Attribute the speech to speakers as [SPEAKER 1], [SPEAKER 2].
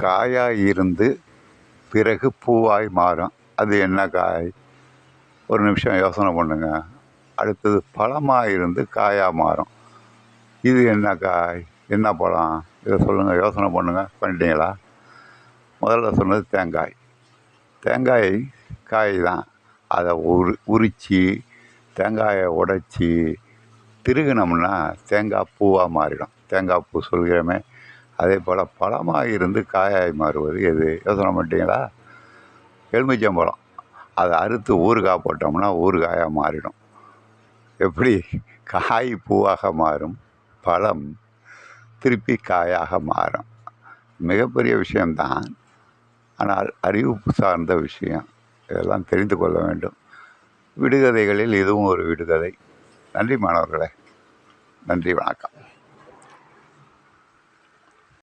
[SPEAKER 1] காயாய் இருந்து பிறகு பூவாய் மாறும். அது என்ன காய்? ஒரு நிமிஷம் யோசனை பண்ணுங்க. அடுத்தது பழமாக இருந்து காயாக மாறும். இது என்ன காய்? என்ன பழம்? இதை சொல்லுங்கள், யோசனை பண்ணுங்கள். பண்ணிட்டீங்களா? முதல்ல சொன்னது தேங்காய். தேங்காய் காய் தான். அதை உரித்து தேங்காயை உடைச்சி திருகினோம்னா தேங்காய் பூவாக மாறிடும். தேங்காய் பூ சொல்கிறோமே, அதே போல் பழமாக இருந்து காயாய் மாறுவது எது? யோசனை பண்ணிட்டீங்களா? எலுமிச்சம்பழம். அதை அறுத்து ஊறுகாய் போட்டோம்னா ஊறுகாயாக மாறிடும். எப்படி காய் பூவாக மாறும், பழம் திருப்பி காயாக மாறும். மிகப்பெரிய விஷயம்தான், ஆனால் அறிவு சார்ந்த விஷயம். இதெல்லாம் தெரிந்து கொள்ள வேண்டும். விடுகதைகளில் இதுவும் ஒரு விடுகதை. நன்றி மாணவர்களே. நன்றி, வணக்கம்.